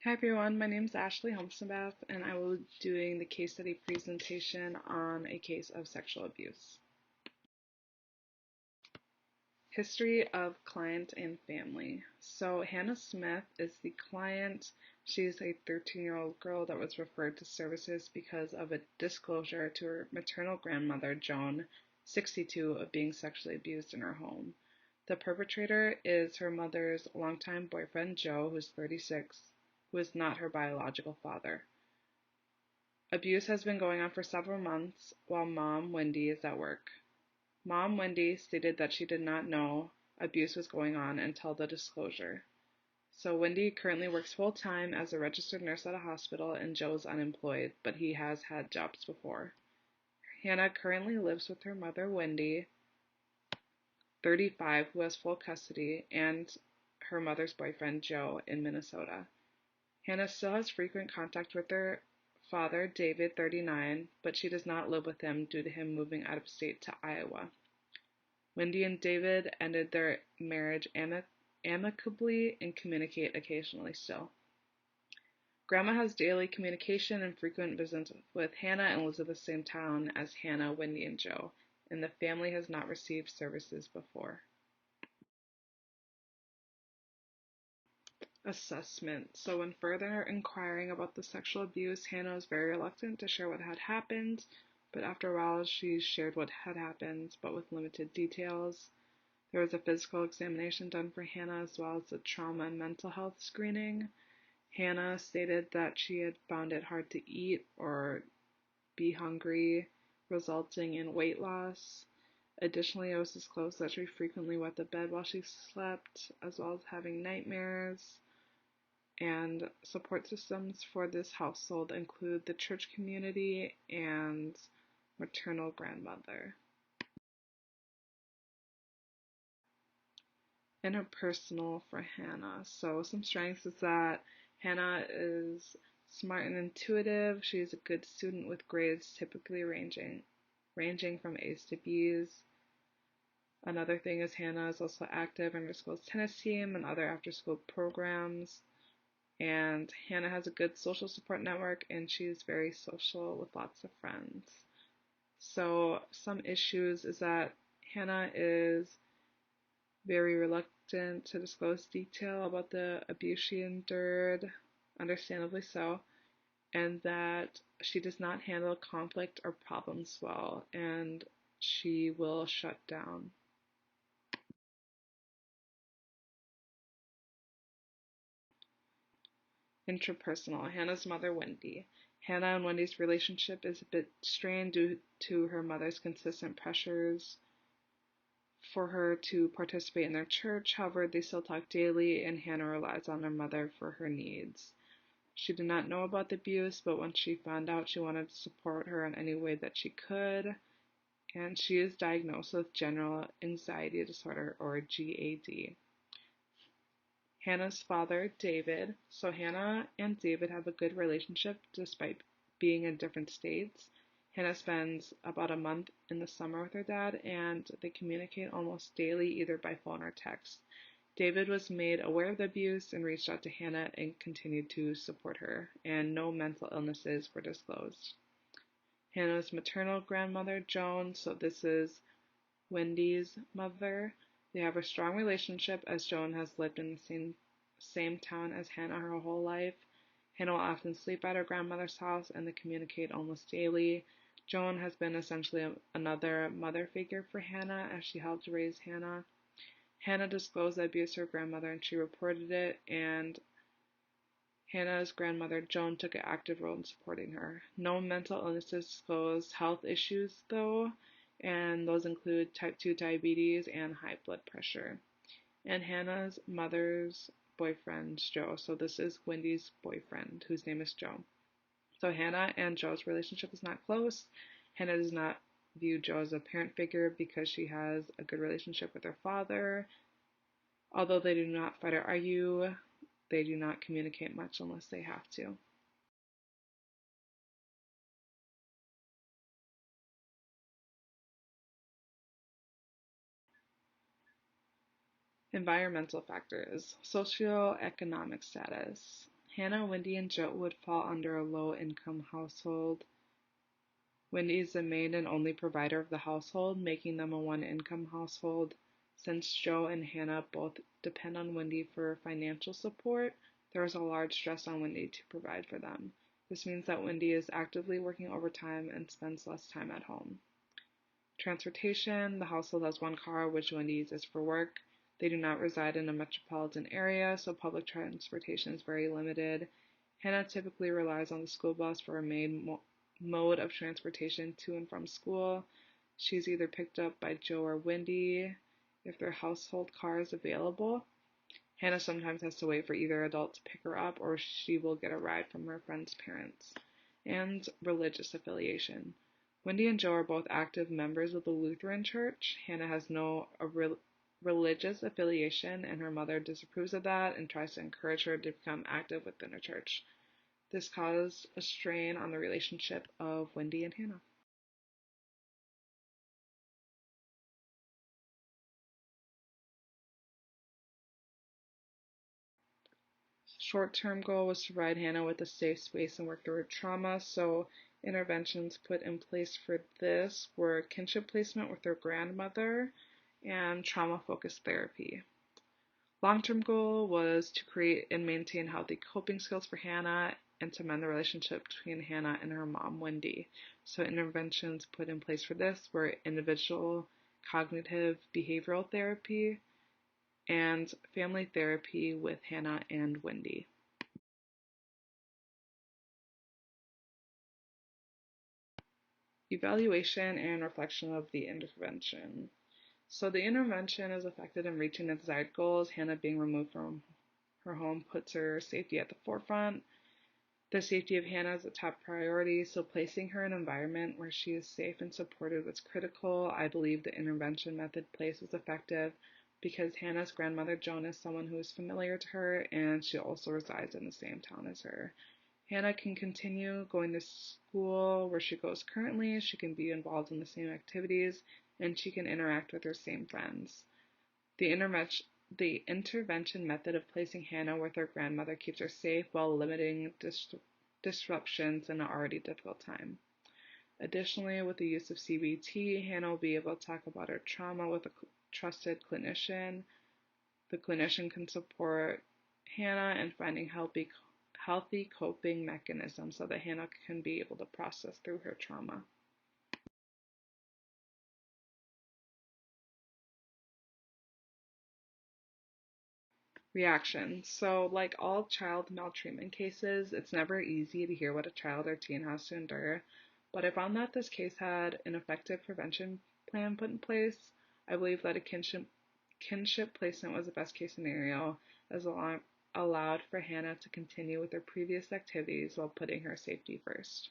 Hi everyone, my name is Ashley Humstenbeth and I will be doing the case study presentation on a case of sexual abuse. History of client and family. So Hannah Smith is the client. She's a 13-year-old girl that was referred to services because of a disclosure to her maternal grandmother, Joan, 62, of being sexually abused in her home. The perpetrator is her mother's longtime boyfriend, Joe, who's 36, who is not her biological father. Abuse has been going on for several months while Mom Wendy is at work. Mom Wendy stated that she did not know abuse was going on until the disclosure. So Wendy currently works full-time as a registered nurse at a hospital and Joe's unemployed, but he has had jobs before. Hannah currently lives with her mother Wendy, 35, who has full custody, and her mother's boyfriend Joe in Minnesota. Hannah still has frequent contact with her father, David, 39, but she does not live with him due to him moving out of state to Iowa. Wendy and David ended their marriage amicably and communicate occasionally still. Grandma has daily communication and frequent visits with Hannah and lives in the same town as Hannah, Wendy, and Joe, and the family has not received services before. Assessment. So when further inquiring about the sexual abuse, Hannah was very reluctant to share what had happened, but after a while she shared what had happened, but with limited details. There was a physical examination done for Hannah as well as a trauma and mental health screening. Hannah stated that she had found it hard to eat or be hungry, resulting in weight loss. Additionally, it was disclosed that she frequently wet the bed while she slept, as well as having nightmares. And support systems for this household include the church community and maternal grandmother. Interpersonal for Hannah. So some strengths is that Hannah is smart and intuitive. She is a good student with grades typically ranging from A's to B's. Another thing is Hannah is also active in her school's tennis team and other after-school programs. And Hannah has a good social support network and she's very social with lots of friends. So some issues is that Hannah is very reluctant to disclose detail about the abuse she endured, understandably so, and that she does not handle conflict or problems well, and she will shut down. Interpersonal. Hannah's mother, Wendy. Hannah and Wendy's relationship is a bit strained due to her mother's consistent pressures for her to participate in their church. However, they still talk daily, and Hannah relies on her mother for her needs. She did not know about the abuse, but once she found out, she wanted to support her in any way that she could. And she is diagnosed with general anxiety disorder, or GAD. Hannah's father, David. So Hannah and David have a good relationship despite being in different states. Hannah spends about a month in the summer with her dad, and they communicate almost daily, either by phone or text. David was made aware of the abuse and reached out to Hannah and continued to support her, and no mental illnesses were disclosed. Hannah's maternal grandmother, Joan, so this is Wendy's mother. They have a strong relationship as Joan has lived in the same town as Hannah her whole life. Hannah will often sleep at her grandmother's house and they communicate almost daily. Joan has been essentially another mother figure for Hannah as she helped raise Hannah. Hannah disclosed the abuse to her grandmother and she reported it, and Hannah's grandmother, Joan, took an active role in supporting her. No mental illnesses disclosed. Health issues, though, and those include type 2 diabetes and high blood pressure. And Hannah's mother's boyfriend, Joe. So this is Wendy's boyfriend, whose name is Joe. So Hannah and Joe's relationship is not close. Hannah does not view Joe as a parent figure because she has a good relationship with her father. Although they do not fight or argue, they do not communicate much unless they have to. Environmental factors. Socioeconomic status. Hannah, Wendy, and Joe would fall under a low-income household. Wendy is the main and only provider of the household, making them a one-income household. Since Joe and Hannah both depend on Wendy for financial support, there is a large stress on Wendy to provide for them. This means that Wendy is actively working overtime and spends less time at home. Transportation: the household has one car, which Wendy uses for work. They do not reside in a metropolitan area, so public transportation is very limited. Hannah typically relies on the school bus for her main mode of transportation to and from school. She's either picked up by Joe or Wendy if their household car is available. Hannah sometimes has to wait for either adult to pick her up, or she will get a ride from her friend's parents. And religious affiliation: Wendy and Joe are both active members of the Lutheran Church. Hannah has no religious affiliation, and her mother disapproves of that and tries to encourage her to become active within her church. This caused a strain on the relationship of Wendy and Hannah. Short-term goal was to provide Hannah with a safe space and work through her trauma, so interventions put in place for this were kinship placement with her grandmother and trauma-focused therapy. Long-term goal was to create and maintain healthy coping skills for Hannah and to mend the relationship between Hannah and her mom, Wendy. So interventions put in place for this were individual cognitive behavioral therapy and family therapy with Hannah and Wendy. Evaluation and reflection of the intervention. So the intervention is effective in reaching the desired goals. Hannah being removed from her home puts her safety at the forefront. The safety of Hannah is a top priority, so placing her in an environment where she is safe and supported was critical. I believe the intervention method placed was effective because Hannah's grandmother, Joan, is someone who is familiar to her, and she also resides in the same town as her. Hannah can continue going to school where she goes currently, she can be involved in the same activities, and she can interact with her same friends. The intervention method of placing Hannah with her grandmother keeps her safe while limiting disruptions in an already difficult time. Additionally, with the use of CBT, Hannah will be able to talk about her trauma with a trusted clinician. The clinician can support Hannah in finding healthy coping mechanisms so that Hannah can be able to process through her trauma. Reaction. So, like all child maltreatment cases, it's never easy to hear what a child or teen has to endure, but I found that this case had an effective prevention plan put in place. I believe that a kinship placement was the best case scenario, as allowed for Hannah to continue with her previous activities while putting her safety first.